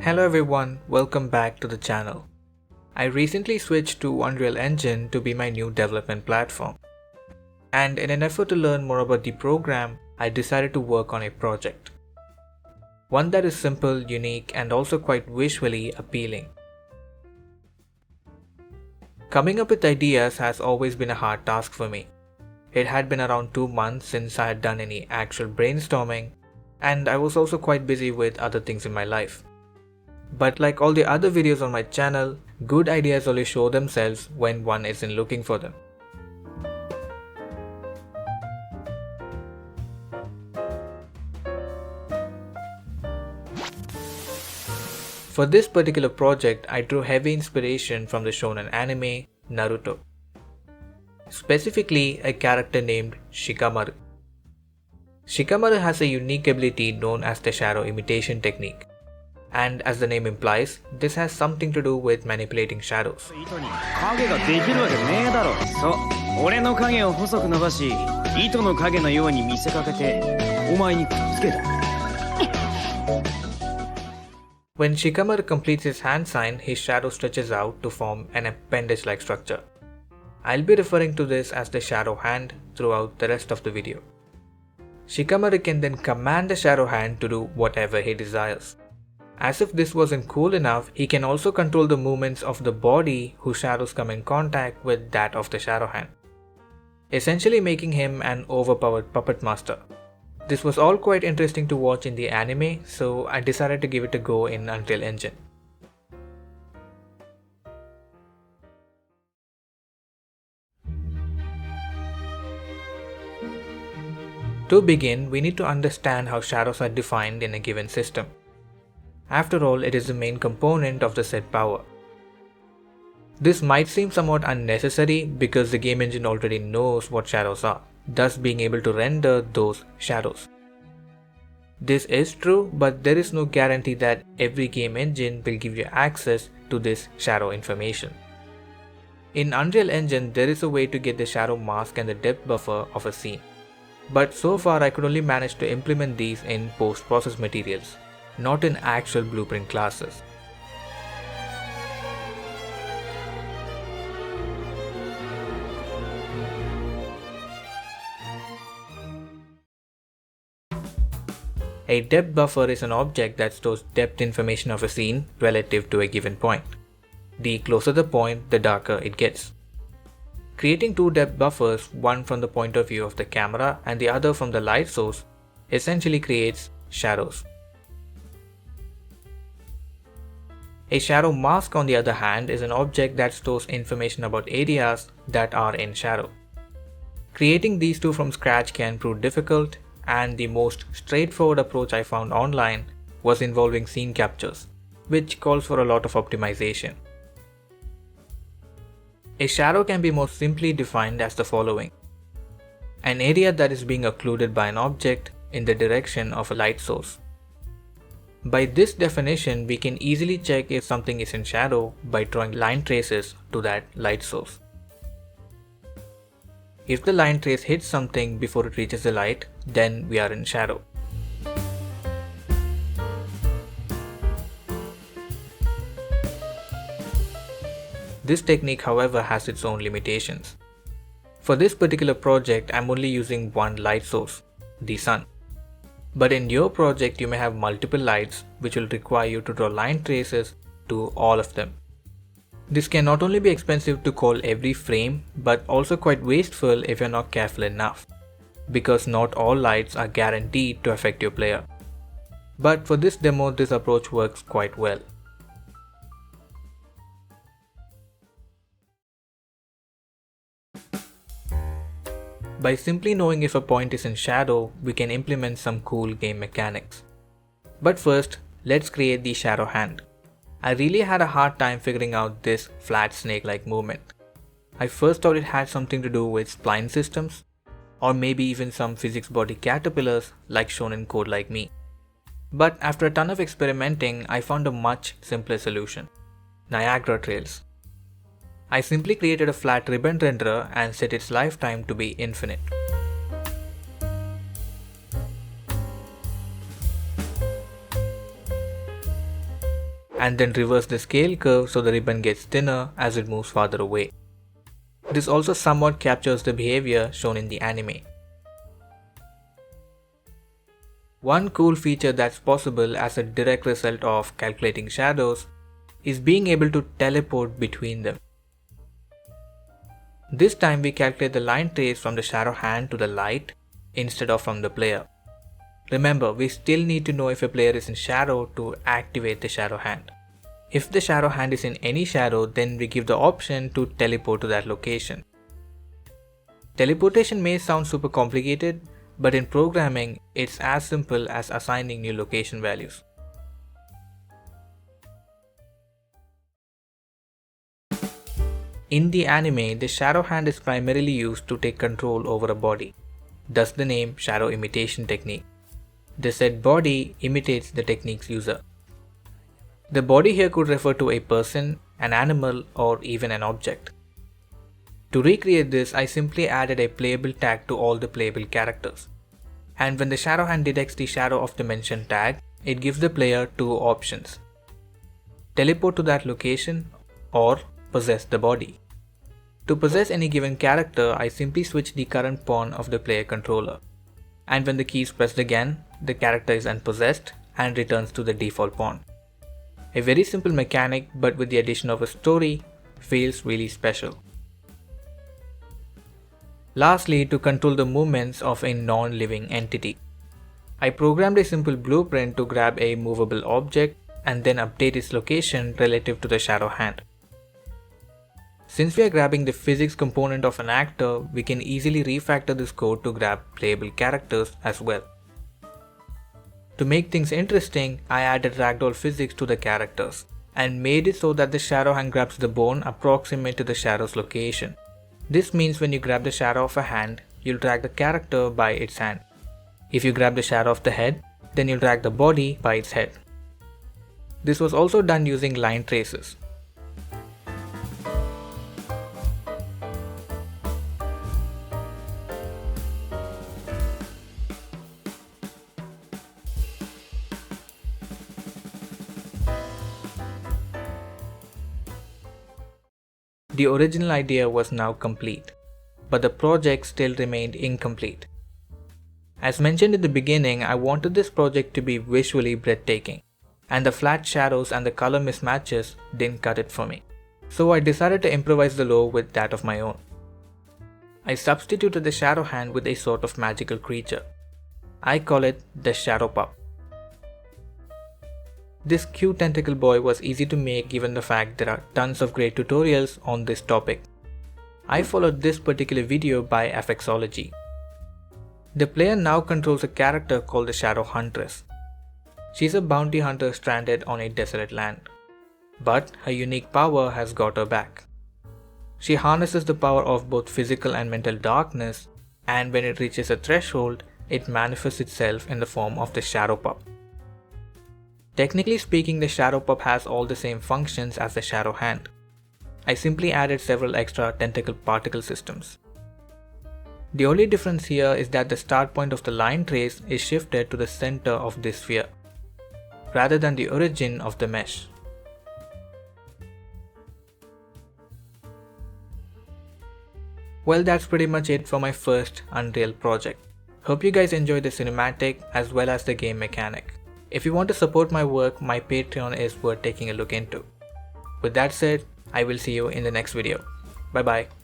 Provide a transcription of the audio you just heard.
Hello everyone, welcome back to the channel. I recently switched to Unreal Engine to be my new development platform. And in an effort to learn more about the program, I decided to work on a project. One that is simple, unique, and also quite visually appealing. Coming up with ideas has always been a hard task for me. It had been around 2 months since I had done any actual brainstorming, and I was also quite busy with other things in my life. But like all the other videos on my channel, good ideas only show themselves when one isn't looking for them. For this particular project, I drew heavy inspiration from the shonen anime Naruto. Specifically, a character named Shikamaru. Shikamaru has a unique ability known as the shadow imitation technique. And as the name implies, this has something to do with manipulating shadows. When Shikamaru completes his hand sign, his shadow stretches out to form an appendage-like structure. I'll be referring to this as the shadow hand throughout the rest of the video. Shikamaru can then command the shadow hand to do whatever he desires. As if this wasn't cool enough, he can also control the movements of the body whose shadows come in contact with that of the shadow hand, essentially making him an overpowered puppet master. This was all quite interesting to watch in the anime, so I decided to give it a go in Unreal Engine. To begin, we need to understand how shadows are defined in a given system. After all, it is the main component of the set power. This might seem somewhat unnecessary because the game engine already knows what shadows are, thus being able to render those shadows. This is true, but there is no guarantee that every game engine will give you access to this shadow information. In Unreal Engine, there is a way to get the shadow mask and the depth buffer of a scene. But so far I could only manage to implement these in post-process materials, not in actual blueprint classes. A depth buffer is an object that stores depth information of a scene relative to a given point. The closer the point, the darker it gets. Creating two depth buffers, one from the point of view of the camera and the other from the light source, essentially creates shadows. A shadow mask, on the other hand, is an object that stores information about areas that are in shadow. Creating these two from scratch can prove difficult, and the most straightforward approach I found online was involving scene captures, which calls for a lot of optimization. A shadow can be most simply defined as the following: an area that is being occluded by an object in the direction of a light source. By this definition, we can easily check if something is in shadow by drawing line traces to that light source. If the line trace hits something before it reaches the light, then we are in shadow. This technique, however, has its own limitations. For this particular project, I'm only using one light source, the sun. But in your project, you may have multiple lights, which will require you to draw line traces to all of them. This can not only be expensive to call every frame, but also quite wasteful if you're not careful enough, because not all lights are guaranteed to affect your player. But for this demo, this approach works quite well. By simply knowing if a point is in shadow, we can implement some cool game mechanics. But first, let's create the shadow hand. I really had a hard time figuring out this flat snake-like movement. I first thought it had something to do with spline systems, or maybe even some physics body caterpillars like shown in code like me. But after a ton of experimenting, I found a much simpler solution: Niagara trails. I simply created a flat ribbon renderer and set its lifetime to be infinite. and then reverse the scale curve so the ribbon gets thinner as it moves farther away. This also somewhat captures the behavior shown in the anime. One cool feature that's possible as a direct result of calculating shadows is being able to teleport between them. This time we calculate the line trace from the shadow hand to the light instead of from the player. Remember, we still need to know if a player is in shadow to activate the shadow hand. If the shadow hand is in any shadow, then we give the option to teleport to that location. Teleportation may sound super complicated, but in programming, it's as simple as assigning new location values. In the anime, the shadow hand is primarily used to take control over a body, thus the name shadow imitation technique. The said body imitates the technique's user. The body here could refer to a person, an animal, or even an object. To recreate this, I simply added a playable tag to all the playable characters. And when the shadow hand detects the shadow of the mentioned tag, it gives the player two options: teleport to that location or possess the body. To possess any given character, I simply switch the current pawn of the player controller. And when the key is pressed again, the character is unpossessed and returns to the default pawn. A very simple mechanic, but with the addition of a story, feels really special. Lastly, to control the movements of a non-living entity, I programmed a simple blueprint to grab a movable object and then update its location relative to the shadow hand. Since we are grabbing the physics component of an actor, we can easily refactor this code to grab playable characters as well. To make things interesting, I added ragdoll physics to the characters and made it so that the shadow hand grabs the bone approximate to the shadow's location. This means when you grab the shadow of a hand, you'll drag the character by its hand. If you grab the shadow of the head, then you'll drag the body by its head. This was also done using line traces. The original idea was now complete, but the project still remained incomplete. As mentioned in the beginning, I wanted this project to be visually breathtaking, and the flat shadows and the color mismatches didn't cut it for me. So I decided to improvise the lore with that of my own. I substituted the shadow hand with a sort of magical creature. I call it the Shadow Pup. This cute tentacle boy was easy to make given the fact there are tons of great tutorials on this topic. I followed this particular video by Affixology. The player now controls a character called the Shadow Huntress. She's a bounty hunter stranded on a desolate land, but her unique power has got her back. She harnesses the power of both physical and mental darkness, and when it reaches a threshold, it manifests itself in the form of the Shadow Pup. Technically speaking, the Shadow Pup has all the same functions as the Shadow Hand. I simply added several extra tentacle particle systems. The only difference here is that the start point of the line trace is shifted to the center of this sphere, rather than the origin of the mesh. Well, that's pretty much it for my first Unreal project. Hope you guys enjoyed the cinematic as well as the game mechanic. If you want to support my work, my Patreon is worth taking a look into. With that said, I will see you in the next video. Bye bye.